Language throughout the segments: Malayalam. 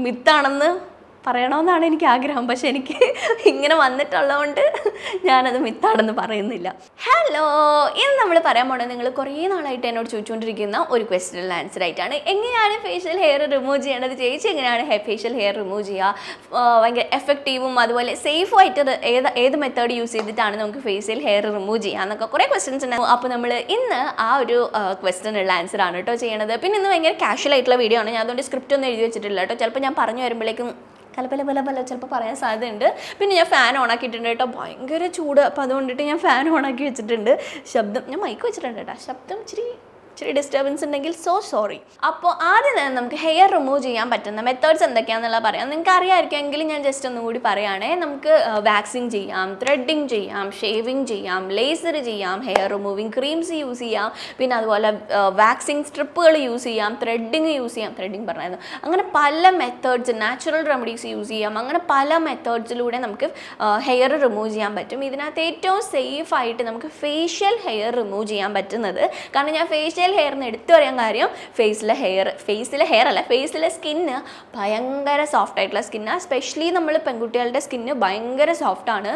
മിത്താണെന്ന് പറയണമെന്നാണ് എനിക്ക് ആഗ്രഹം. പക്ഷെ എനിക്ക് ഇങ്ങനെ വന്നിട്ടുള്ളതുകൊണ്ട് ഞാനത് മിത്താണെന്ന് പറയുന്നില്ല. ഹലോ, ഇന്ന് നമ്മൾ പറയാൻ പോണത് നിങ്ങൾ കുറേ നാളായിട്ട് എന്നോട് ചോദിച്ചുകൊണ്ടിരിക്കുന്ന ഒരു ക്വസ്റ്റ്യനിൽ ആൻസർ ആയിട്ടാണ്. എങ്ങനെയാണ് ഫേഷ്യൽ ഹെയർ റിമൂവ് ചെയ്യേണ്ടത് ചേച്ചി? എങ്ങനെയാണ് ഫേഷ്യൽ ഹെയർ റിമൂവ് ചെയ്യുക? ഭയങ്കര എഫക്റ്റീവും അതുപോലെ സേഫും ആയിട്ട് ഏത് മെത്തേഡ് യൂസ് ചെയ്തിട്ടാണ് നമുക്ക് ഫേഷ്യൽ ഹെയർ റിമൂവ് ചെയ്യുക എന്നൊക്കെ കുറേ ക്വസ്റ്റ്യൻസ് ഉണ്ട്. അപ്പോൾ നമ്മൾ ഇന്ന് ആ ഒരു ക്വസ്റ്റ്യനുള്ള ആൻസർ ആണ് കേട്ടോ ചെയ്യണത്. പിന്നെ ഇന്ന് ഭയങ്കര കാഷ്വൽ ആയിട്ടുള്ള വീഡിയോ ആണ്. ഞാൻ അതുകൊണ്ട് സ്ക്രിപ്റ്റ് ഒന്നും എഴുതി വെച്ചിട്ടില്ല കേട്ടോ. ചിലപ്പോൾ ഞാൻ പറഞ്ഞു വരുമ്പോഴേക്കും പല ചിലപ്പോൾ പറയാൻ സാധ്യതയുണ്ട്. പിന്നെ ഞാൻ ഫാൻ ഓണാക്കിയിട്ടുണ്ട് കേട്ടോ, ഭയങ്കര ചൂട്. അപ്പോൾ അതുകൊണ്ടിട്ട് ഞാൻ ഫാൻ ഓണാക്കി വെച്ചിട്ടുണ്ട്. ശബ്ദം ഞാൻ മൈക്ക് വെച്ചിട്ടുണ്ട് കേട്ടോ, ശബ്ദം ഇച്ചിരി ഡിസ്റ്റർബൻസ് ഉണ്ടെങ്കിൽ സോറി. അപ്പോൾ ആദ്യം തന്നെ നമുക്ക് ഹെയർ റിമൂവ് ചെയ്യാൻ പറ്റുന്ന മെത്തേഡ്സ് എന്തൊക്കെയാണെന്നുള്ളത് പറയാം. നിങ്ങൾക്ക് അറിയാമായിരിക്കുമെങ്കിൽ ഞാൻ ജസ്റ്റ് ഒന്നുകൂടി പറയുകയാണേ. നമുക്ക് വാക്സിങ് ചെയ്യാം, ത്രെഡിങ് ചെയ്യാം, ഷേവിങ് ചെയ്യാം, ലേസർ ചെയ്യാം, ഹെയർ റിമൂവിങ് ക്രീംസ് യൂസ് ചെയ്യാം, പിന്നെ അതുപോലെ വാക്സിങ് സ്ട്രിപ്പുകൾ യൂസ് ചെയ്യാം, ത്രെഡിങ് യൂസ് ചെയ്യാം, ത്രെഡിങ് പറഞ്ഞായിരുന്നു. അങ്ങനെ പല മെത്തേഡ്സ്, നാച്ചുറൽ റെമഡീസ് യൂസ് ചെയ്യാം. അങ്ങനെ പല മെത്തേഡ്സിലൂടെ നമുക്ക് ഹെയർ റിമൂവ് ചെയ്യാൻ പറ്റും. ഇതിനകത്ത് ഏറ്റവും സേഫ് ആയിട്ട് നമുക്ക് ഫേഷ്യൽ ഹെയർ റിമൂവ് ചെയ്യാൻ പറ്റുന്നത്, കാരണം ഞാൻ ഫേഷ്യൽ ഹെയറിന് എടുത്തു പറയാൻ കാര്യം ഫേസിലെ ഹെയർ അല്ല, ഫേസിലെ സ്കിന്ന് ഭയങ്കര സോഫ്റ്റ് ആയിട്ടുള്ള സ്കിന്നാണ്. എസ്പെഷ്യലി നമ്മൾ പെൺകുട്ടികളുടെ സ്കിന്ന് ഭയങ്കര സോഫ്റ്റാണ്.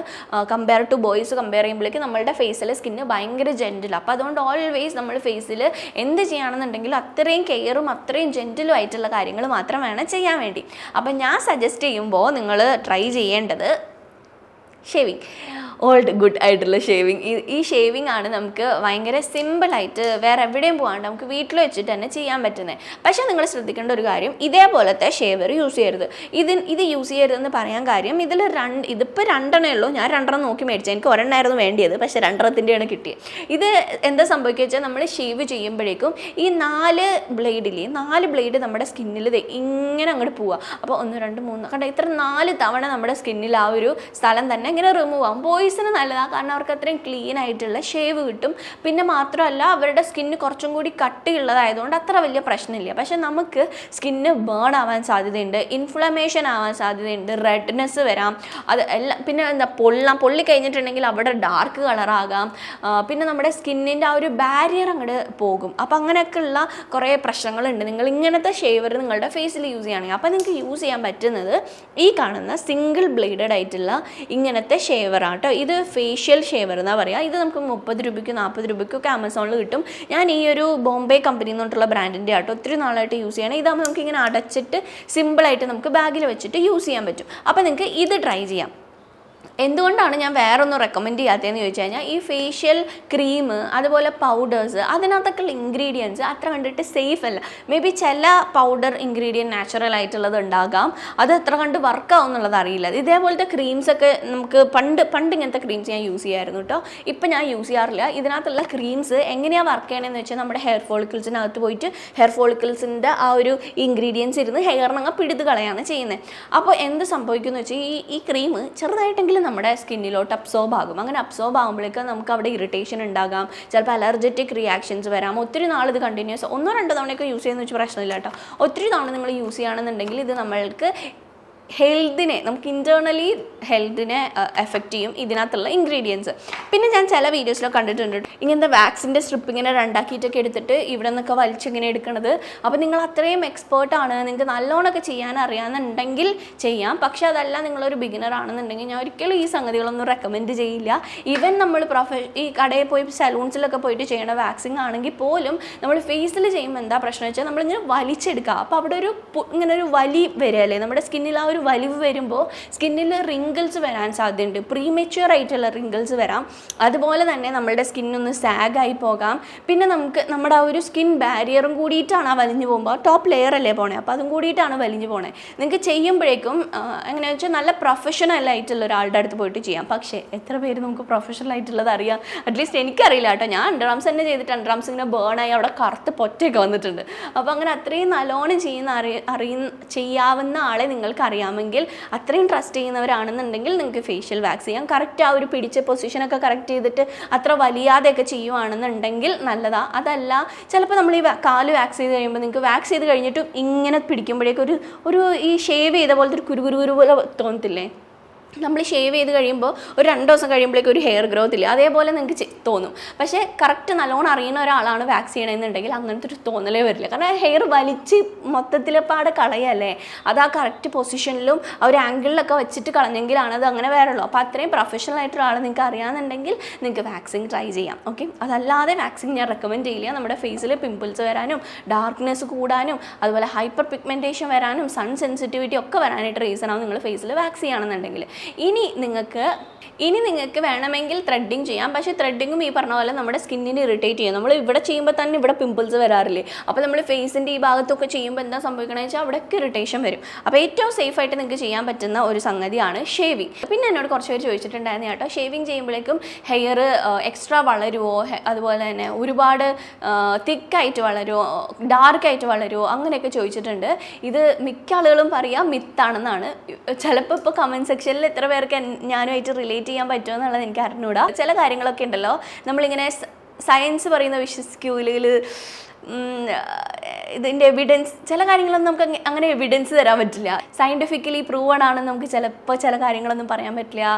കമ്പയർ ടു ബോയ്സ് കമ്പയർ ചെയ്യുമ്പോഴേക്കും നമ്മളുടെ ഫേസിലെ സ്കിന്ന് ഭയങ്കര ജെൻറ്റിലാണ്. അപ്പോൾ അതുകൊണ്ട് ഓൾവേസ് നമ്മൾ ഫേസിൽ എന്ത് ചെയ്യുകയാണെന്നുണ്ടെങ്കിലും അത്രയും കെയറും അത്രയും ജെൻറ്റിലും ആയിട്ടുള്ള കാര്യങ്ങൾ മാത്രം വേണം ചെയ്യാൻ വേണ്ടി. അപ്പം ഞാൻ സജസ്റ്റ് ചെയ്യുമ്പോൾ നിങ്ങൾ ട്രൈ ചെയ്യേണ്ടത് ഷേവിങ്, ഓൾഡ് ഗുഡ് ആയിട്ടുള്ള ഷേവിങ്. ഈ ഷേവിങ് ആണ് നമുക്ക് ഭയങ്കര സിമ്പിളായിട്ട് വേറെ എവിടെയും പോകാണ്ട് നമുക്ക് വീട്ടിൽ വെച്ചിട്ട് തന്നെ ചെയ്യാൻ പറ്റുന്നത്. പക്ഷേ നിങ്ങൾ ശ്രദ്ധിക്കേണ്ട ഒരു കാര്യം, ഇതേപോലത്തെ ഷേവർ യൂസ് ചെയ്യരുത്. ഇത് യൂസ് ചെയ്യരുതെന്ന് പറയാൻ കാര്യം ഇതിപ്പോൾ രണ്ടെണ്ണേ ഉള്ളൂ. ഞാൻ രണ്ടെണ്ണം നോക്കി മേടിച്ചത്, എനിക്ക് ഒരെണ്ണമായിരുന്നു വേണ്ടിയത്, പക്ഷേ രണ്ടെണ്ണത്തിൻ്റെയാണ് കിട്ടിയത്. ഇത് എന്താ സംഭവിക്കുക വെച്ചാൽ നമ്മൾ ഷേവ് ചെയ്യുമ്പോഴേക്കും ഈ 4 ബ്ലേഡ് നമ്മുടെ സ്കിന്നിൽ ഇങ്ങനെ അങ്ങോട്ട് പോവുക. അപ്പോൾ 1 2 3 കണ്ട ഇത്ര 4 തവണ നമ്മുടെ സ്കിന്നിൽ ആ ഒരു സ്ഥലം തന്നെ ഇങ്ങനെ റിമൂവ് ആകും. ബോയ്സിന് നല്ലതാണ്, കാരണം അവർക്ക് അത്രയും ക്ലീൻ ആയിട്ടുള്ള ഷേവ് കിട്ടും. പിന്നെ മാത്രമല്ല അവരുടെ സ്കിന്ന് കുറച്ചും കൂടി കട്ടിയുള്ളതായതുകൊണ്ട് അത്ര വലിയ പ്രശ്നമില്ല. പക്ഷെ നമുക്ക് സ്കിന്ന് ബേൺ ആവാൻ സാധ്യതയുണ്ട്, ഇൻഫ്ലമേഷൻ ആവാൻ സാധ്യതയുണ്ട്, റെഡ്നെസ് വരാം, അത് എല്ലാം. പിന്നെ എന്താ പൊള്ളി കഴിഞ്ഞിട്ടുണ്ടെങ്കിൽ അവിടെ ഡാർക്ക് കളറാകാം. പിന്നെ നമ്മുടെ സ്കിന്നിൻ്റെ ആ ഒരു ബാരിയർ അങ്ങോട്ട് പോകും. അപ്പോൾ അങ്ങനെയൊക്കെയുള്ള കുറേ പ്രശ്നങ്ങളുണ്ട് നിങ്ങൾ ഇങ്ങനത്തെ ഷേവർ നിങ്ങളുടെ ഫേസിൽ യൂസ് ചെയ്യുകയാണെങ്കിൽ. അപ്പോൾ നിങ്ങൾക്ക് യൂസ് ചെയ്യാൻ പറ്റുന്നത് ഈ കാണുന്ന സിംഗിൾ ബ്ലേഡഡ് ആയിട്ടുള്ള ഇങ്ങനത്തെ ഷേവറാണ്. ഇത് ഫേഷ്യൽ ഷേവർ എന്നാണ് പറയുക. ഇത് നമുക്ക് 30 രൂപയ്ക്ക് 40 രൂപയ്ക്കൊക്കെ ആമസോണിൽ കിട്ടും. ഞാൻ ഈ ഒരു ബോംബെ കമ്പനി എന്നിട്ടുള്ള ബ്രാൻഡിൻ്റെ ആട്ടോ ഒത്തിരി നാളായിട്ട് യൂസ് ചെയ്യണം. ഇതാകുമ്പോൾ നമുക്ക് ഇങ്ങനെ അടച്ചിട്ട് സിമ്പിളായിട്ട് നമുക്ക് ബാഗിൽ വെച്ചിട്ട് യൂസ് ചെയ്യാൻ പറ്റും. അപ്പോൾ നിങ്ങൾക്ക് ഇത് ട്രൈ ചെയ്യാം. എന്തുകൊണ്ടാണ് ഞാൻ വേറൊന്നും റെക്കമെൻഡ് ചെയ്യാത്തതെന്ന് ചോദിച്ചു കഴിഞ്ഞാൽ, ഈ ഫേഷ്യൽ ക്രീം അതുപോലെ പൗഡേഴ്സ് അതിനകത്തൊക്കെയുള്ള ഇൻഗ്രീഡിയൻസ് അത്ര കണ്ടിട്ട് സേഫ് അല്ല. മേ ബി ചില പൗഡർ ഇൻഗ്രീഡിയൻറ്റ് നാച്ചുറൽ ആയിട്ടുള്ളത് ഉണ്ടാകാം, അത് എത്ര കണ്ട് വർക്കാവും എന്നുള്ളത് അറിയില്ല. ഇതേപോലത്തെ ക്രീംസൊക്കെ നമുക്ക് പണ്ട് ഇങ്ങനത്തെ ക്രീംസ് ഞാൻ യൂസ് ചെയ്യായിരുന്നു കേട്ടോ. ഇപ്പം ഞാൻ യൂസ് ചെയ്യാറില്ല. ഇതിനകത്തുള്ള ക്രീംസ് എങ്ങനെയാണ് വർക്ക് ചെയ്യണമെന്ന് വെച്ചാൽ നമ്മുടെ ഹെയർ ഫോളിക്കിൾസിനകത്ത് പോയിട്ട് ഹെയർ ഫോളിക്കിൾസിൻ്റെ ആ ഒരു ഇൻഗ്രീഡിയൻസ് ഇരുന്ന് ഹെയറിനങ്ങ് പിടിത് കളയാണ് ചെയ്യുന്നത്. അപ്പോൾ എന്ത് സംഭവിക്കുമെന്ന് വെച്ചാൽ ഈ ക്രീം ചെറുതായിട്ടെങ്കിലും നമ്മുടെ സ്കിന്നിലോട്ട് അബ്സോർബ് ആകും. അങ്ങനെ അബ്സോർബ് ആകുമ്പോഴേക്ക് നമുക്ക് അവിടെ ഇറിറ്റേഷൻ ഉണ്ടാകാം, ചിലപ്പോൾ അലർജറ്റിക് റിയാക്ഷൻസ് വരാം. ഒത്തിരി നാൾ ഇത് കണ്ടിന്യൂസ് 1 2 തവണയൊക്കെ യൂസ് ചെയ്യുന്ന വെച്ചാൽ പ്രശ്നമില്ല കേട്ടോ. ഒത്തിരി തവണ നിങ്ങൾ യൂസ് ചെയ്യുകയാണെന്നുണ്ടെങ്കിൽ ഇത് നമ്മൾക്ക് നമുക്ക് ഇൻറ്റേർണലി ഹെൽത്തിനെ എഫക്റ്റ് ചെയ്യും ഇതിനകത്തുള്ള ഇൻഗ്രീഡിയൻസ്. പിന്നെ ഞാൻ ചില വീഡിയോസിലൊക്കെ കണ്ടിട്ടുണ്ട് ഇങ്ങനത്തെ വാക്സിൻ്റെ സ്ട്രിപ്പ് ഇങ്ങനെ 2 ആക്കിയിട്ടൊക്കെ എടുത്തിട്ട് ഇവിടെ നിന്നൊക്കെ വലിച്ചിങ്ങനെ എടുക്കണത്. അപ്പോൾ നിങ്ങൾ അത്രയും എക്സ്പേർട്ടാണ്, നിങ്ങൾക്ക് നല്ലോണമൊക്കെ ചെയ്യാൻ അറിയാമെന്നുണ്ടെങ്കിൽ ചെയ്യാം. പക്ഷേ അതല്ല നിങ്ങളൊരു ബിഗിനർ ആണെന്നുണ്ടെങ്കിൽ ഞാൻ ഒരിക്കലും ഈ സംഗതികളൊന്നും റെക്കമെൻഡ് ചെയ്യില്ല. ഈവൻ നമ്മൾ ഈ കടയിൽ പോയി സലൂൺസിലൊക്കെ പോയിട്ട് ചെയ്യണ വാക്സിങ് ആണെങ്കിൽ പോലും നമ്മൾ ഫേസിൽ ചെയ്യുമ്പോൾ എന്താ പ്രശ്നം വെച്ചാൽ നമ്മളിങ്ങനെ വലിച്ചെടുക്കുക. അപ്പോൾ അവിടെ ഇങ്ങനെ ഒരു വലി വരികയല്ലേ, നമ്മുടെ സ്കിന്നിൽ ആ ഒരു വലിവ് വരുമ്പോൾ സ്കിന്നിൽ റിങ്കിൾസ് വരാൻ സാധ്യതയുണ്ട്, പ്രീമെച്യൂർ ആയിട്ടുള്ള റിങ്കിൾസ് വരാം. അതുപോലെ തന്നെ നമ്മളുടെ സ്കിന്നൊന്ന് സാഗായി പോകാം. പിന്നെ നമ്മുടെ ആ ഒരു സ്കിൻ ബാരിയറും കൂടിയിട്ടാണ് ആ വലിഞ്ഞു പോകുമ്പോൾ, ടോപ്പ് ലെയർ അല്ലേ പോണേ, അപ്പോൾ അതും കൂടിയിട്ടാണ് വലിഞ്ഞു പോണേ. നിങ്ങൾക്ക് ചെയ്യുമ്പോഴേക്കും എങ്ങനെയാണെന്ന് വെച്ചാൽ നല്ല പ്രൊഫഷണൽ ആയിട്ടുള്ള ഒരാളുടെ അടുത്ത് പോയിട്ട് ചെയ്യാം. പക്ഷേ എത്ര പേര് നമുക്ക് പ്രൊഫഷണൽ ആയിട്ടുള്ളത് അറിയാം? അറ്റ്ലീസ്റ്റ് എനിക്കറിയില്ല കേട്ടോ. ഞാൻ അണ്ടർആംസ് തന്നെ ചെയ്തിട്ട് അണ്ടർആംസ് ഇങ്ങനെ ബേണായി അവിടെ കറുത്ത് പൊറ്റയൊക്കെ വന്നിട്ടുണ്ട്. അപ്പോൾ അങ്ങനെ അത്രയും നല്ലോണം ചെയ്യാവുന്ന ആളെ നിങ്ങൾക്ക് അറിയാമെങ്കിൽ, അത്രയും ട്രസ്റ്റ് ചെയ്യുന്നവരാണെന്നുണ്ടെങ്കിൽ നിങ്ങൾക്ക് ഫേഷ്യൽ വാക്സ് ചെയ്യാം. കറക്റ്റ് ആ ഒരു പിടിച്ച പൊസിഷനൊക്കെ കറക്റ്റ് ചെയ്തിട്ട് അത്ര വലിയാതെയൊക്കെ ചെയ്യുവാണെന്നുണ്ടെങ്കിൽ നല്ലതാണ്. അതല്ല ചിലപ്പോൾ നമ്മൾ ഈ കാല് വാക്സ് ചെയ്ത് കഴിയുമ്പോൾ നിങ്ങൾക്ക് വാക്സ് ചെയ്ത് കഴിഞ്ഞിട്ട് ഇങ്ങനെ പിടിക്കുമ്പോഴേക്കും ഒരു ഈ ഷേവ് ചെയ്ത പോലത്തെ ഒരു കുരു പോലെ തോന്നത്തില്ലേ? നമ്മൾ ഷേവ് ചെയ്ത് കഴിയുമ്പോൾ ഒരു 2 ദിവസം കഴിയുമ്പോഴേക്കും ഒരു ഹെയർ ഗ്രോത്ത് ഇല്ല, അതേപോലെ നിങ്ങൾക്ക് തോന്നും. പക്ഷേ കറക്റ്റ് നല്ലോണം അറിയുന്ന ഒരാളാണ് വാക്സ് ചെയ്യണമെന്നുണ്ടെങ്കിൽ അങ്ങനത്തെ ഒരു തോന്നലേ വരില്ല. കാരണം ഹെയർ വലിച്ച് മൊത്തത്തിലെപ്പാടെ കളയല്ലേ, അത് ആ കറക്റ്റ് പൊസിഷനിലും ആ ഒരു ആംഗിളിലൊക്കെ വെച്ചിട്ട് കളഞ്ഞെങ്കിലാണ് അത് അങ്ങനെ വരല്ലോ. അപ്പോൾ അത്രയും പ്രൊഫഷണൽ ആയിട്ടുള്ള ആൾ നിങ്ങൾക്ക് അറിയാമെന്നുണ്ടെങ്കിൽ നിങ്ങൾക്ക് വാക്സിങ് ട്രൈ ചെയ്യാം. ഓക്കെ, അതല്ലാതെ വാക്സിങ് ഞാൻ റെക്കമെൻഡ് ചെയ്യില്ല. നമ്മുടെ ഫേസിൽ പിമ്പിൾസ് വരാനും ഡാർക്ക്നെസ് കൂടാനും അതുപോലെ ഹൈപ്പർ പിഗ്മെൻറ്റേഷൻ വരാനും സൺ സെൻസിറ്റിവിറ്റി ഒക്കെ വരാനായിട്ട് റീസണാവും നിങ്ങൾ ഫേസിൽ വാക്സ് ചെയ്യുകയാണെന്നുണ്ടെങ്കിൽ. ഇനി നിങ്ങൾക്ക് വേണമെങ്കിൽ ത്രെഡിങ് ചെയ്യാം. പക്ഷേ ത്രെഡിങ്ങും ഈ പറഞ്ഞ പോലെ നമ്മുടെ സ്കിന്നിനെ ഇറിറ്റേറ്റ് ചെയ്യും. നമ്മൾ ഇവിടെ ചെയ്യുമ്പോൾ തന്നെ ഇവിടെ പിമ്പിൾസ് വരാറില്ലേ, അപ്പോൾ നമ്മൾ ഫേസിൻ്റെ ഈ ഭാഗത്തൊക്കെ ചെയ്യുമ്പോൾ എന്താ സംഭവിക്കണമെന്ന് വെച്ചാൽ അവിടെയൊക്കെ ഇറിറ്റേഷൻ വരും. അപ്പോൾ ഏറ്റവും സേഫായിട്ട് നിങ്ങൾക്ക് ചെയ്യാൻ പറ്റുന്ന ഒരു സംഗതിയാണ് ഷേവിങ്. പിന്നെ എന്നോട് കുറച്ച് പേര് ചോദിച്ചിട്ടുണ്ടായിരുന്നു കേട്ടോ, ഷേവിങ് ചെയ്യുമ്പോഴേക്കും ഹെയർ എക്സ്ട്രാ വളരുമോ, അതുപോലെ തന്നെ ഒരുപാട് തിക്കായിട്ട് വളരുമോ, ഡാർക്കായിട്ട് വളരുമോ, അങ്ങനെയൊക്കെ ചോദിച്ചിട്ടുണ്ട്. ഇത് മിക്ക ആളുകളും പറയാം മിത്താണെന്നാണ്. ചിലപ്പോൾ ഇപ്പോൾ കമൻറ്റ് സെക്ഷനിൽ എത്ര പേർക്ക് ഞാനുമായിട്ട് റിലേറ്റ് ചെയ്യാൻ പറ്റുമോ എന്നുള്ളത് എനിക്ക് അറിഞ്ഞൂടാ. ചില കാര്യങ്ങളൊക്കെ ഉണ്ടല്ലോ നമ്മളിങ്ങനെ സയൻസ് പറയുന്ന വിശ്വസിക്കൂലയിൽ ഇതിൻ്റെ എവിഡൻസ്, ചില കാര്യങ്ങളൊന്നും നമുക്ക് അങ്ങനെ എവിഡൻസ് തരാൻ പറ്റില്ല. സയൻറ്റിഫിക്കലി പ്രൂവൺ ആണെന്ന് നമുക്ക് ചിലപ്പോൾ ചില കാര്യങ്ങളൊന്നും പറയാൻ പറ്റില്ല.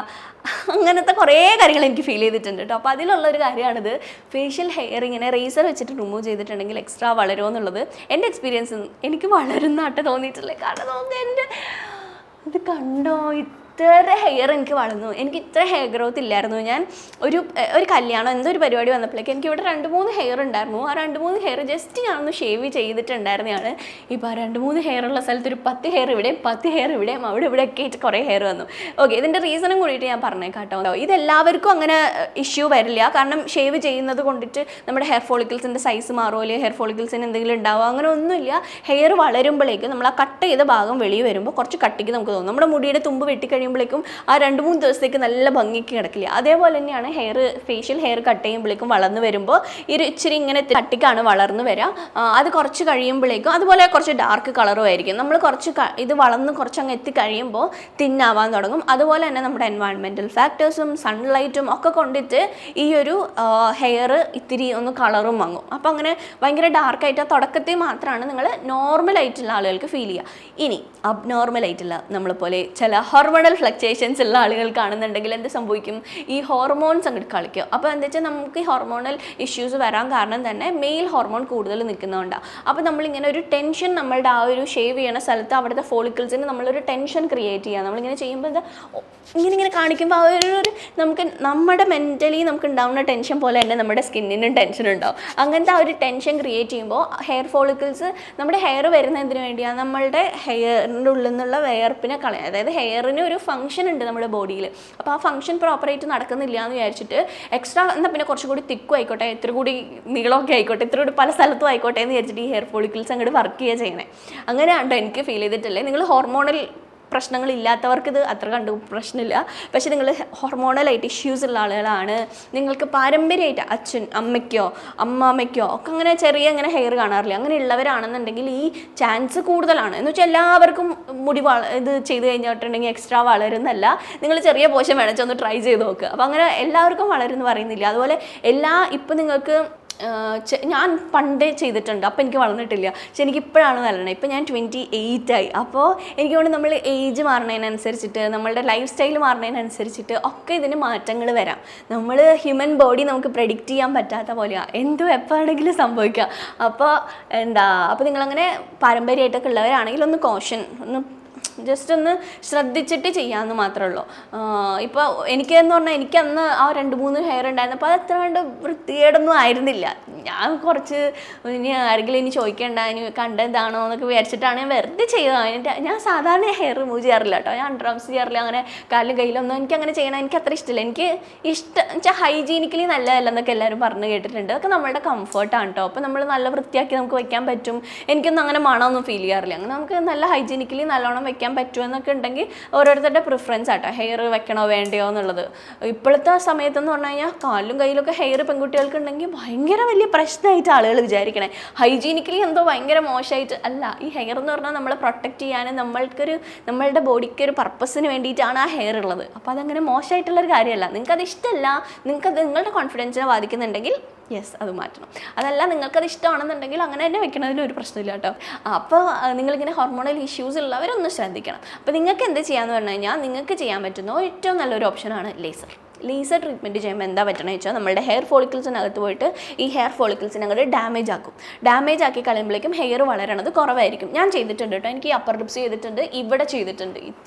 അങ്ങനത്തെ കുറേ കാര്യങ്ങൾ എനിക്ക് ഫീൽ ചെയ്തിട്ടുണ്ട് കേട്ടോ. അപ്പോൾ അതിലുള്ളൊരു കാര്യമാണിത്. ഫേഷ്യൽ ഹെയർ ഇങ്ങനെ റേസർ വെച്ചിട്ട് റിമൂവ് ചെയ്തിട്ടുണ്ടെങ്കിൽ എക്സ്ട്രാ വളരുമോ എന്നുള്ളത് എൻ്റെ എക്സ്പീരിയൻസ് എനിക്ക് വളരുന്നതായിട്ട് തോന്നിയിട്ടില്ല. കാരണം നോക്ക്, ഇത് കണ്ടോ, ഇത്ര ഹെയർ എനിക്ക് വളർന്നു. എനിക്ക് ഇത്ര ഹെയർ ഗ്രോത്ത് ഇല്ലായിരുന്നു. ഞാൻ ഒരു കല്യാണം എന്തോ ഒരു പരിപാടി വന്നപ്പോഴേക്കും എനിക്ക് ഇവിടെ 2-3 ഹെയർ ഉണ്ടായിരുന്നു. ആ 2-3 ഹെയർ ജസ്റ്റ് ഞാനൊന്ന് ഷേവ് ചെയ്തിട്ടുണ്ടായിരുന്നതാണ്. ഇപ്പോൾ ആ 2-3 ഹെയർ ഉള്ള സ്ഥലത്ത് ഒരു 10 ഹെയർ ഇവിടെയും 10 ഹെയർ ഇവിടെയും ഇവിടെയൊക്കെ ആയിട്ട് കുറേ ഹെയർ വന്നു. ഓക്കെ, ഇതിൻ്റെ റീസണും കൂടിയിട്ട് ഞാൻ പറഞ്ഞേക്കാം കേട്ടോ. ഇതെല്ലാവർക്കും അങ്ങനെ ഇഷ്യൂ വരില്ല. കാരണം ഷേവ് ചെയ്യുന്നത് കൊണ്ടിട്ട് നമ്മുടെ ഹെയർ ഫോളിക്കിൾസിൻ്റെ സൈസ് മാറുമോ, അല്ലെങ്കിൽ ഹെയർ ഫോളിക്കിൾസിന് എന്തെങ്കിലും ഉണ്ടാവുക, അങ്ങനെ ഒന്നുമില്ല. ഹെയർ വളരുമ്പോഴേക്കും നമ്മൾ ആ കട്ട് ചെയ്ത ഭാഗം വെളിയിൽ വരുമ്പോൾ കുറച്ച് കട്ടിക്ക് നമുക്ക് തോന്നും. നമ്മുടെ മുടിയുടെ തുമ്പ് വെട്ടിക്കഴിയുമ്പോഴേക്കും ആ 2-3 ദിവസത്തേക്ക് നല്ല ഭംഗിക്ക് കിടക്കില്ല. അതേപോലെ തന്നെയാണ് ഫേഷ്യൽ ഹെയർ കട്ട് ചെയ്യുമ്പോഴേക്കും വളർന്നു വരുമ്പോൾ ഇച്ചിരി ഇങ്ങനെ കട്ടിക്കാണ് വളർന്നു വരിക. അത് കുറച്ച് കഴിയുമ്പോഴേക്കും അതുപോലെ കുറച്ച് ഡാർക്ക് കളറും ആയിരിക്കും. നമ്മൾ ഇത് വളർന്ന് കുറച്ചങ്ങ് എത്തിക്കഴിയുമ്പോൾ തിന്നാവാൻ തുടങ്ങും. അതുപോലെ തന്നെ നമ്മുടെ എൻവയൺമെൻറ്റൽ ഫാക്ടേഴ്സും സൺലൈറ്റും ഒക്കെ കൊണ്ടിട്ട് ഈ ഒരു ഹെയർ ഇത്തിരി ഒന്ന് കളറും വാങ്ങും. അപ്പോൾ അങ്ങനെ ഭയങ്കര ഡാർക്കായിട്ട് ആ തുടക്കത്തിൽ മാത്രമാണ് നിങ്ങൾ നോർമലായിട്ടുള്ള ആളുകൾക്ക് ഫീൽ ചെയ്യുക. ഇനി അബ്നോർമലായിട്ടുള്ള നമ്മളെപ്പോലെ ചില ഹോർമോണൽ ഫ്ലക്ച്വേഷൻസ് ഉള്ള ആളുകൾ കാണുന്നുണ്ടെങ്കിൽ എന്ത് സംഭവിക്കും, ഈ ഹോർമോൺസ് അങ്ങോട്ട് കളിക്കും. അപ്പോൾ എന്താ വെച്ചാൽ നമുക്ക് ഈ ഹോർമോണൽ ഇഷ്യൂസ് വരാൻ കാരണം തന്നെ മെയിൽ ഹോർമോൺ കൂടുതൽ നിൽക്കുന്നതുകൊണ്ടാണ്. അപ്പോൾ നമ്മളിങ്ങനെ ഒരു ടെൻഷൻ നമ്മളുടെ ആ ഒരു ഷേവ് ചെയ്യണ സ്ഥലത്ത് അവിടുത്തെ ഫോളിക്കിൾസിന് നമ്മളൊരു ടെൻഷൻ ക്രിയേറ്റ് ചെയ്യുക. നമ്മളിങ്ങനെ ചെയ്യുമ്പോൾ എന്താ ഇങ്ങനെ കാണിക്കുമ്പോൾ ആ ഒരു നമ്മുടെ മെൻ്റലി നമുക്ക് ഉണ്ടാവുന്ന ടെൻഷൻ പോലെ തന്നെ നമ്മുടെ സ്കിന്നിനും ടെൻഷൻ ഉണ്ടാവും. അങ്ങനത്തെ ആ ഒരു ടെൻഷൻ ക്രിയേറ്റ് ചെയ്യുമ്പോൾ ഹെയർ ഫോളിക്കിൾസ്, നമ്മുടെ ഹെയർ വരുന്നതിന് വേണ്ടിയാണ് നമ്മളുടെ ഹെയറിൻ്റെ ഉള്ളിൽ നിന്നുള്ള വേർപ്പിനെ കളയാം. അതായത് ഹെയറിന് ഒരു ഫംഗ്ഷൻ ഉണ്ട് നമ്മുടെ ബോഡിയിൽ. അപ്പോൾ ആ ഫംഗ്ഷൻ പ്രോപ്പറായിട്ട് നടക്കുന്നില്ല എന്ന് വിചാരിച്ചിട്ട് എക്സ്ട്രാ എന്നാൽ പിന്നെ കുറച്ചും കൂടി തിക്കും ആയിക്കോട്ടെ, ഇത്ര കൂടി നീളമൊക്കെ ആയിക്കോട്ടെ, ഇത്ര കൂടി പല സ്ഥലത്തും ആയിക്കോട്ടെ എന്ന് വിചാരിച്ചിട്ട് ഈ ഹെയർ ഫോളിക്കിൾസ് അങ്ങോട്ട് വർക്ക് ചെയ്യുക ചെയ്യണേ. അങ്ങനെയാണോ എനിക്ക് ഫീൽ ചെയ്തിട്ടില്ലേ. നിങ്ങൾ ഹോർമോണൽ പ്രശ്നങ്ങളില്ലാത്തവർക്ക് ഇത് അത്ര പ്രശ്നമില്ല. പക്ഷേ നിങ്ങൾ ഹോർമോണലായിട്ട് ഇഷ്യൂസ് ഉള്ള ആളുകളാണ്, നിങ്ങൾക്ക് പാരമ്പര്യമായിട്ട് അച്ഛൻ അമ്മയ്ക്കോ അമ്മാമ്മയ്ക്കോ ഒക്കെ അങ്ങനെ ചെറിയ ഇങ്ങനെ ഹെയർ കാണാറില്ല, അങ്ങനെ ഉള്ളവരാണെന്നുണ്ടെങ്കിൽ ഈ ചാൻസ് കൂടുതലാണ്. എന്ന് വെച്ചാൽ എല്ലാവർക്കും മുടി ഇത് ചെയ്ത് കഴിഞ്ഞിട്ടുണ്ടെങ്കിൽ എക്സ്ട്രാ വളരുന്നല്ല, നിങ്ങൾ ചെറിയ പോഷൻ വേണമെന്ന് ഒന്ന് ട്രൈ ചെയ്ത് നോക്കുക. അപ്പോൾ അങ്ങനെ എല്ലാവർക്കും വളരുമെന്ന് പറയുന്നില്ല. അതുപോലെ ഇപ്പം നിങ്ങൾക്ക് ഞാൻ പണ്ടേ ചെയ്തിട്ടുണ്ട്, അപ്പോൾ എനിക്ക് വളർന്നിട്ടില്ല. പക്ഷെ എനിക്കിപ്പോഴാണ് വളരണത്. ഇപ്പോൾ ഞാൻ 28 ആയി. അപ്പോൾ എനിക്ക് തോന്നുന്നു നമ്മൾ ഏജ് മാറുന്നതിനനുസരിച്ചിട്ട് നമ്മളുടെ ലൈഫ് സ്റ്റൈൽ മാറുന്നതിനനുസരിച്ചിട്ട് ഒക്കെ ഇതിന് മാറ്റങ്ങൾ വരാം. നമ്മൾ ഹ്യൂമൻ ബോഡി നമുക്ക് പ്രെഡിക്റ്റ് ചെയ്യാൻ പറ്റാത്ത പോലെയാണ്, എന്തോ എപ്പോഴാണെങ്കിലും സംഭവിക്കാം. അപ്പോൾ നിങ്ങളങ്ങനെ പാരമ്പര്യമായിട്ടൊക്കെ ഉള്ളവരാണെങ്കിൽ ഒന്ന് കോഷൻ, ജസ്റ്റ് ഒന്ന് ശ്രദ്ധിച്ചിട്ട് ചെയ്യാമെന്ന് മാത്രമേ ഉള്ളൂ. ഇപ്പോൾ എനിക്കെന്ന് പറഞ്ഞാൽ എനിക്കന്ന് ആ 2-3 ഹെയർ ഉണ്ടായിരുന്നപ്പോൾ അത് അത്ര കണ്ട് വൃത്തികേടൊന്നും ആയിരുന്നില്ല. ഞാൻ കുറച്ച് ആരെങ്കിലും ഇനി ചോദിക്കേണ്ട, ഇനി കണ്ടെന്താണോ എന്നൊക്കെ വിചാരിച്ചിട്ടാണ് ഞാൻ വെറുതെ ചെയ്തത്. ഞാൻ സാധാരണ ഹെയർ റിമൂവ് ചെയ്യാറില്ല കേട്ടോ, ഞാൻ ഡ്രംസ് ചെയ്യാറില്ല, അങ്ങനെ കാലിലും കയ്യിലൊന്നും എനിക്കങ്ങനെ ചെയ്യണം എനിക്ക് അത്ര ഇഷ്ടമില്ല. എനിക്ക് ഇഷ്ടം വെച്ചാൽ ഹൈജീനിക്കലി നല്ലതല്ലെന്നൊക്കെ എല്ലാവരും പറഞ്ഞു കേട്ടിട്ടുണ്ട്. അതൊക്കെ നമ്മളുടെ കംഫർട്ടാണ് കേട്ടോ. അപ്പോൾ നമ്മൾ നല്ല വൃത്തിയാക്കി നമുക്ക് വയ്ക്കാൻ പറ്റും. എനിക്കൊന്നും അങ്ങനെ മണമൊന്നും ഫീൽ ചെയ്യാറില്ല. അങ്ങനെ നമുക്ക് നല്ല ഹൈജീനിക്കലി നല്ലോണം വയ്ക്കാൻ പറ്റുമെന്നൊക്കെ ഉണ്ടെങ്കിൽ ഓരോരുത്തരുടെ പ്രിഫറൻസ് ആട്ടോ, ഹെയർ വെക്കണോ വേണ്ടയോ എന്നുള്ളത്. ഇപ്പോഴത്തെ സമയത്തെന്ന് പറഞ്ഞു കഴിഞ്ഞാൽ കാലിലും കയ്യിലൊക്കെ ഹെയർ പെൺകുട്ടികൾക്ക് ഉണ്ടെങ്കിൽ ഭയങ്കര വലിയ പ്രശ്നമായിട്ട് ആളുകൾ വിചാരിക്കണേ. ഹൈജീനിക്കലി എന്തോ ഭയങ്കര മോശമായിട്ട് അല്ല. ഈ ഹെയർ എന്ന് പറഞ്ഞാൽ നമ്മളെ പ്രൊട്ടക്റ്റ് ചെയ്യാനും നമ്മളുടെ ബോഡിക്ക് ഒരു പർപ്പസിന് വേണ്ടിയിട്ടാണ് ആ ഹെയർ ഉള്ളത്. അപ്പോൾ അതങ്ങനെ മോശമായിട്ടുള്ളൊരു കാര്യമല്ല. നിങ്ങൾക്കത് ഇഷ്ടമല്ല, നിങ്ങൾക്കത് നിങ്ങളുടെ കോൺഫിഡൻസിനെ ബാധിക്കുന്നുണ്ടെങ്കിൽ യെസ് അത് മാറ്റണം. അതല്ല നിങ്ങൾക്കത് ഇഷ്ടമാണെന്നുണ്ടെങ്കിൽ അങ്ങനെ തന്നെ വെക്കണതിന് ഒരു പ്രശ്നമില്ല കേട്ടോ. അപ്പോൾ നിങ്ങളിങ്ങനെ ഹോർമോണൽ ഇഷ്യൂസ് ഉള്ളവരൊന്ന് ശ്രദ്ധിക്കുക. സാധിക്കണം. അപ്പോൾ നിങ്ങൾക്ക് എന്ത് ചെയ്യാമെന്ന് പറഞ്ഞു കഴിഞ്ഞാൽ നിങ്ങൾക്ക് ചെയ്യാൻ പറ്റുന്ന ഏറ്റവും നല്ലൊരു ഓപ്ഷനാണ് ലേസർ ട്രീറ്റ്മെൻറ്റ് ചെയ്യുമ്പോൾ എന്താ പറ്റണമെന്ന് വെച്ചാൽ നമ്മുടെ ഹെയർ ഫോളിക്കിൾസിനകത്ത് പോയിട്ട് ഈ ഹെയർ ഫോളിക്കിൾസിനെ അങ്ങോട്ട് ഡാമേജ് ആക്കി കളയുമ്പോഴേക്കും ഹെയർ വളരണത് കുറവായിരിക്കും. ഞാൻ ചെയ്തിട്ടുണ്ട് കേട്ടോ. എനിക്ക് അപ്പർ ലിപ്സ് ചെയ്തിട്ടുണ്ട്,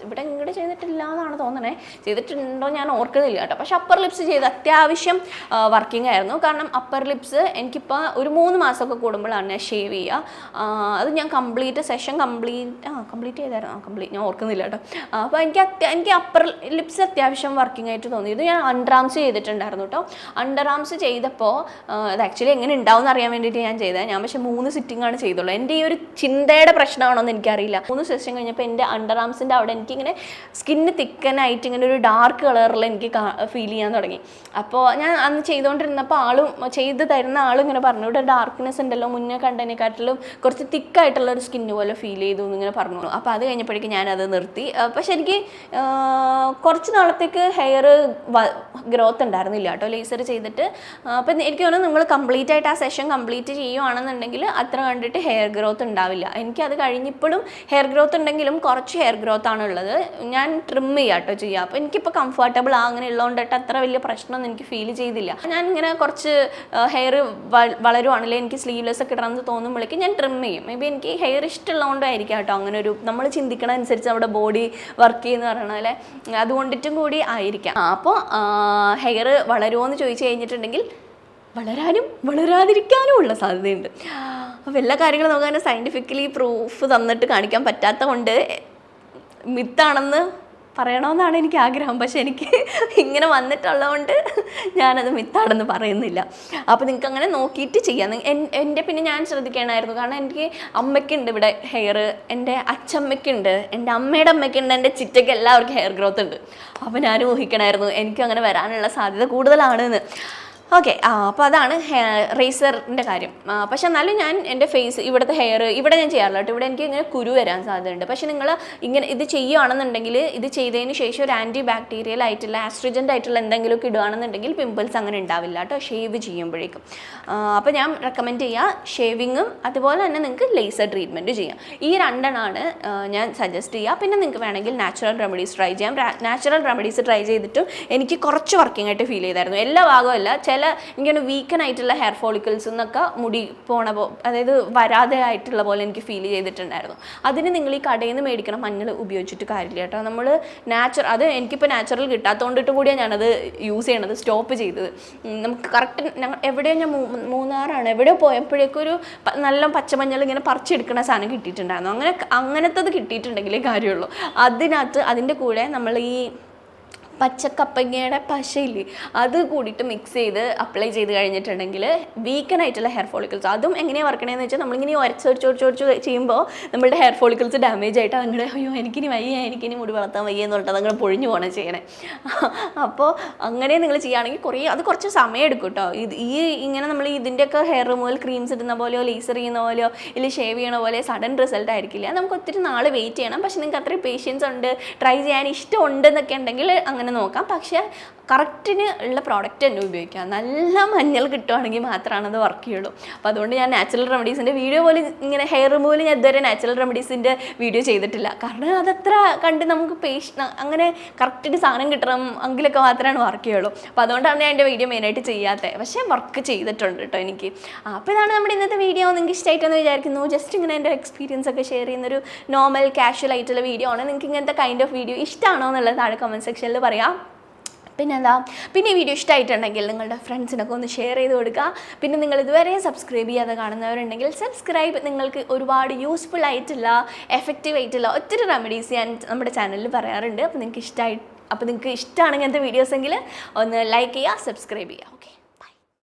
ഇവിടെ ഇങ്ങോട്ട് ചെയ്തിട്ടില്ല എന്നാണ് തോന്നണേ. ചെയ്തിട്ടുണ്ടോ ഞാൻ ഓർക്കുന്നില്ല കേട്ടോ. പക്ഷേ അപ്പർ ലിപ്സ് ചെയ്ത് അത്യാവശ്യം വർക്കിംഗ് ആയിരുന്നു. കാരണം അപ്പർ ലിപ്സ് എനിക്കിപ്പോൾ ഒരു 3 മാസമൊക്കെ കൂടുമ്പോഴാണ് ഷേവ് ചെയ്യുക. അത് ഞാൻ സെഷൻ കംപ്ലീറ്റ് ചെയ്തായിരുന്നു. ഞാൻ ഓർക്കുന്നില്ല കേട്ടോ. അപ്പോൾ എനിക്ക് അപ്പർ ലിപ്സ് അത്യാവശ്യം വർക്കിംഗ് ആയിട്ട് തോന്നി. ഇത് ഞാൻ അണ്ടർ ആംസ് ചെയ്തിട്ടുണ്ടായിരുന്നു കേട്ടോ. അണ്ടർ ആംസ് ചെയ്തപ്പോൾ അത് ആക്ച്വലി എങ്ങനെ ഉണ്ടാവും എന്ന് അറിയാൻ വേണ്ടിയിട്ട് ഞാൻ ചെയ്തത്. ഞാൻ പക്ഷേ 3 സിറ്റിംഗാണ് ചെയ്തുള്ളൂ. എൻ്റെ ഈ ഒരു ചിന്തയുടെ പ്രശ്നമാണോ എന്ന് എനിക്കറിയില്ല. 3 സെഷൻ കഴിഞ്ഞപ്പോൾ എൻ്റെ അണ്ടർ ആംസിൻ്റെ അവിടെ എനിക്കിങ്ങനെ സ്കിന്ന് തിക്കനായിട്ട് ഇങ്ങനെ ഒരു ഡാർക്ക് കളറിൽ എനിക്ക് ഫീൽ ചെയ്യാൻ തുടങ്ങി. അപ്പോൾ ഞാൻ അന്ന് ചെയ്തുകൊണ്ടിരുന്നപ്പോൾ ചെയ്ത് തരുന്ന ആളും ഇങ്ങനെ പറഞ്ഞു, ഇവിടെ ഡാർക്ക്നെസ് ഉണ്ടല്ലോ, മുന്നേ കണ്ടതിനെക്കാട്ടിലും കുറച്ച് തിക്കായിട്ടുള്ള ഒരു സ്കിന്ന് പോലെ ഫീൽ ചെയ്തു എന്നിങ്ങനെ പറഞ്ഞു. അപ്പോൾ അത് കഴിഞ്ഞപ്പോഴേക്കും ഞാനത് നിർത്തി. പക്ഷെ എനിക്ക് കുറച്ച് നാളത്തേക്ക് ഹെയർ ഗ്രോത്ത് ഉണ്ടായിരുന്നില്ല കേട്ടോ ലേസർ ചെയ്തിട്ട്. അപ്പം എനിക്ക് തോന്നുന്നു നിങ്ങൾ കംപ്ലീറ്റ് ആയിട്ട് ആ സെഷൻ കംപ്ലീറ്റ് ചെയ്യുകയാണെന്നുണ്ടെങ്കിൽ അത്ര കണ്ടിട്ട് ഹെയർ ഗ്രോത്ത് ഉണ്ടാവില്ല. എനിക്കത് കഴിഞ്ഞിപ്പോഴും ഹെയർ ഗ്രോത്ത് ഉണ്ടെങ്കിലും കുറച്ച് ഹെയർ ഗ്രോത്ത് ആണ് ഉള്ളത്. ഞാൻ ട്രിം ചെയ്യാട്ടോ ചെയ്യുക. അപ്പോൾ എനിക്കിപ്പോൾ കംഫർട്ടബിൾ അങ്ങനെ ഉള്ളതുകൊണ്ടിട്ട് അത്ര വലിയ പ്രശ്നമൊന്നും എനിക്ക് ഫീൽ ചെയ്തില്ല. ഞാൻ ഇങ്ങനെ കുറച്ച് ഹെയർ വളരുവാണെങ്കിൽ എനിക്ക് സ്ലീവ്ലെസ് ഒക്കെ ഇടണമെന്ന് തോന്നുമ്പോഴേക്കും ഞാൻ ട്രിം ചെയ്യും. മേ ബി എനിക്ക് ഹെയർ ഇഷ്ടമുള്ളതുകൊണ്ടായിരിക്കും കേട്ടോ അങ്ങനെ ഒരു നമ്മൾ ചിന്തിക്കണ അനുസരിച്ച് നമ്മുടെ ബോഡി വർക്ക് ചെയ്യുന്ന പറയണ പോലെ അതുകൊണ്ടിട്ടും കൂടി ആയിരിക്കാം. അപ്പോൾ ഹെയർ വളരുമോ എന്ന് ചോദിച്ചു കഴിഞ്ഞിട്ടുണ്ടെങ്കിൽ വളരാനും വളരാതിരിക്കാനും ഉള്ള സാധ്യതയുണ്ട്. അപ്പോൾ എല്ലാ കാര്യങ്ങളും നമുക്ക് അങ്ങനെ സയൻറ്റിഫിക്കലി പ്രൂഫ് തന്നിട്ട് കാണിക്കാൻ പറ്റാത്ത കൊണ്ട് മിത്താണെന്ന് പറയണമെന്നാണ് എനിക്ക് ആഗ്രഹം. പക്ഷെ എനിക്ക് ഇങ്ങനെ വന്നിട്ടുള്ളതുകൊണ്ട് ഞാനത് മിത്താണെന്ന് പറയുന്നില്ല. അപ്പോൾ നിങ്ങൾക്ക് അങ്ങനെ നോക്കിയിട്ട് ചെയ്യാം. പിന്നെ ഞാൻ ശ്രദ്ധിക്കണമായിരുന്നു. കാരണം എനിക്ക് അമ്മയ്ക്കുണ്ട് ഇവിടെ ഹെയർ, എൻ്റെ അച്ഛമ്മയ്ക്കുണ്ട്, എൻ്റെ അമ്മയുടെ അമ്മയ്ക്കുണ്ട്, എൻ്റെ ചിറ്റയ്ക്ക് എല്ലാവർക്കും ഹെയർ ഗ്രോത്ത് ഉണ്ട്. അപ്പോൾ ഞാൻ ഊഹിക്കണമായിരുന്നു എനിക്കും അങ്ങനെ വരാനുള്ള സാധ്യത കൂടുതലാണെന്ന്. ഓക്കെ, അപ്പോൾ അതാണ് റേസറിൻ്റെ കാര്യം. പക്ഷെ എന്നാലും ഞാൻ എൻ്റെ ഫേസ് ഇവിടുത്തെ ഹെയർ ഇവിടെ ഞാൻ ചെയ്യാറില്ല കേട്ടോ. ഇവിടെ എനിക്ക് ഇങ്ങനെ കുരു വരാൻ സാധ്യതയുണ്ട്. പക്ഷെ നിങ്ങൾ ഇങ്ങനെ ഇത് ചെയ്യുകയാണെന്നുണ്ടെങ്കിൽ ഇത് ചെയ്തതിന് ശേഷം ഒരു ആൻറ്റി ബാക്ടീരിയൽ ആയിട്ടുള്ള ആസ്ട്രിജൻ്റ് ആയിട്ടുള്ള എന്തെങ്കിലുമൊക്കെ ഇടുകയാണെന്നുണ്ടെങ്കിൽ പിമ്പിൾസ് അങ്ങനെ ഉണ്ടാവില്ല കേട്ടോ ഷേവ് ചെയ്യുമ്പോഴേക്കും. അപ്പോൾ ഞാൻ റെക്കമെൻഡ് ചെയ്യുക ഷേവിങ്ങും അതുപോലെ തന്നെ നിങ്ങൾക്ക് ലേസർ ട്രീറ്റ്മെൻറ്റ് ചെയ്യാം. ഈ രണ്ടെണ്ണമാണ് ഞാൻ സജസ്റ്റ് ചെയ്യുക. പിന്നെ നിങ്ങൾക്ക് വേണമെങ്കിൽ നാച്ചുറൽ റെമഡീസ് ട്രൈ ചെയ്യാം. നാച്ചുറൽ റെമഡീസ് ട്രൈ ചെയ്തിട്ടും എനിക്ക് കുറച്ച് വർക്കിംഗ് ആയിട്ട് ഫീൽ ചെയ്തായിരുന്നു. എല്ലാ ഭാഗമല്ല, ഇങ്ങനെ വീക്കനായിട്ടുള്ള ഹെയർ ഫോളിക്കിൾസ് എന്നൊക്കെ മുടി അതായത് വരാതെ ആയിട്ടുള്ള പോലെ എനിക്ക് ഫീൽ ചെയ്തിട്ടുണ്ടായിരുന്നു. അതിന് നിങ്ങൾ ഈ കടയിൽ നിന്ന് മേടിക്കണം മഞ്ഞൾ ഉപയോഗിച്ചിട്ട് കാര്യമില്ല കേട്ടോ. നമ്മൾ അത് എനിക്കിപ്പോൾ നാച്ചുറൽ കിട്ടാത്തതുകൊണ്ടിട്ട് കൂടിയാണ് ഞാനത് യൂസ് ചെയ്യണത്, സ്റ്റോപ്പ് ചെയ്തത്. നമുക്ക് കറക്റ്റ് എവിടെയോ ഞാൻ മൂന്നാറാണ് എവിടെയോ പോയപ്പോഴേക്കും ഒരു നല്ല പച്ചമഞ്ഞൾ ഇങ്ങനെ പറിച്ചെടുക്കുന്ന സാധനം കിട്ടിയിട്ടുണ്ടായിരുന്നു. അങ്ങനത്തത് കിട്ടിയിട്ടുണ്ടെങ്കിലേ കാര്യമുള്ളൂ. അതിൻ്റെ കൂടെ നമ്മൾ ഈ പച്ചക്കപ്പങ്ങയുടെ പശയില്ലേ അത് കൂടിയിട്ട് മിക്സ് ചെയ്ത് അപ്ലൈ ചെയ്ത് കഴിഞ്ഞിട്ടുണ്ടെങ്കിൽ വീക്കനായിട്ടുള്ള ഹെയർ ഫോളിക്കിൾസ് അതും എങ്ങനെയാണ് വർക്കണേന്ന് വെച്ചാൽ നമ്മളിങ്ങനെ ഒരച്ചൊടിച്ച് ചെയ്യുമ്പോൾ നമ്മളുടെ ഹെയർ ഫോളിക്കിൾസ് ഡാമേജ് ആയിട്ട് അങ്ങനെ അയ്യോ എനിക്കിനി മുടി വളർത്താൻ വയ്യ എന്ന് പറഞ്ഞിട്ട് അതങ്ങനെ പൊഴിഞ്ഞു പോകണം ചെയ്യണേ. അപ്പോൾ അങ്ങനെ നിങ്ങൾ ചെയ്യുകയാണെങ്കിൽ അത് കുറച്ച് സമയം എടുക്കും കേട്ടോ. ഇങ്ങനെ നമ്മൾ ഇതിൻ്റെയൊക്കെ ഹെയർ റിമൂവൽ ക്രീംസ് ഇടുന്ന പോലെയോ ലേസർ ചെയ്യുന്ന പോലെയോ ഇല്ലെങ്കിൽ ഷേവ് ചെയ്യണ പോലെ സഡൻ റിസൾട്ട് ആയിരിക്കില്ല. നമുക്ക് ഒത്തിരി നാൾ വെയിറ്റ് ചെയ്യണം. പക്ഷെ നിങ്ങൾക്ക് അത്രയും പേഷ്യൻസ് ഉണ്ട്, ട്രൈ ചെയ്യാൻ ഇഷ്ടമുണ്ടെന്നൊക്കെ ഉണ്ടെങ്കിൽ അങ്ങനെ നോക്കാം. പക്ഷേ കറക്റ്റിന് ഉള്ള പ്രോഡക്റ്റ് തന്നെ ഉപയോഗിക്കാം. നല്ല മഞ്ഞൾ കിട്ടുവാണെങ്കിൽ മാത്രമാണ് അത് വർക്ക് ചെയ്യുള്ളൂ. അപ്പോൾ അതുകൊണ്ട് ഞാൻ നാച്ചുറൽ റെമഡീസിൻ്റെ വീഡിയോ പോലും ഇങ്ങനെ ഹെയർ റിമൂവൽ ഞാൻ ഇതുവരെ നാച്ചുറൽ റെമഡീസിൻ്റെ വീഡിയോ ചെയ്തിട്ടില്ല. കാരണം അതത്ര കണ്ട് നമുക്ക് അങ്ങനെ കറക്റ്റിന് സാധനം കിട്ടണം എങ്കിലൊക്കെ മാത്രമാണ് വർക്ക് ചെയ്യുള്ളൂ. അപ്പോൾ അതുകൊണ്ടാണ് ഞാൻ എൻ്റെ വീഡിയോ മെയിനായിട്ട് ചെയ്യാത്തത്. പക്ഷേ വർക്ക് ചെയ്തിട്ടുണ്ട് കേട്ടോ എനിക്ക്. അപ്പോൾ ഇതാണ് നമ്മുടെ ഇന്നത്തെ വീഡിയോ. നിങ്ങൾക്ക് ഇഷ്ടമായിട്ടെന്ന് വിചാരിക്കുന്നു. ജസ്റ്റ് ഇങ്ങനെ എൻ്റെ എക്സ്പീരിയൻസ് ഒക്കെ ഷെയർ ചെയ്യുന്നൊരു നോർമൽ കാഷ്വൽ ആയിട്ടുള്ള വീഡിയോ ആണ്. നിങ്ങൾക്ക് ഇങ്ങനത്തെ കൈൻഡ് ഓഫ് വീഡിയോ ഇഷ്ടമാണോ എന്നുള്ളത് താഴെ കമൻറ്റ് സെക്ഷനിൽ പറയാം. പിന്നെ ഈ വീഡിയോ ഇഷ്ടമായിട്ടുണ്ടെങ്കിൽ നിങ്ങളുടെ ഫ്രണ്ട്സിനൊക്കെ ഒന്ന് ഷെയർ ചെയ്ത് കൊടുക്കുക. പിന്നെ നിങ്ങൾ ഇതുവരെ സബ്സ്ക്രൈബ് ചെയ്യാതെ കാണുന്നവരുണ്ടെങ്കിൽ സബ്സ്ക്രൈബ്. നിങ്ങൾക്ക് ഒരുപാട് യൂസ്ഫുൾ ആയിട്ടുള്ള എഫക്റ്റീവ് ആയിട്ടുള്ള ഒത്തിരി റെമഡീസ് ഞാൻ നമ്മുടെ ചാനലിൽ പറയാറുണ്ട്. അപ്പോൾ നിങ്ങൾക്ക് ഇഷ്ടമാണെങ്കിൽ അങ്ങനത്തെ വീഡിയോസ് എങ്കിൽ ഒന്ന് ലൈക്ക് ചെയ്യുക, സബ്സ്ക്രൈബ് ചെയ്യുക. ഓക്കെ.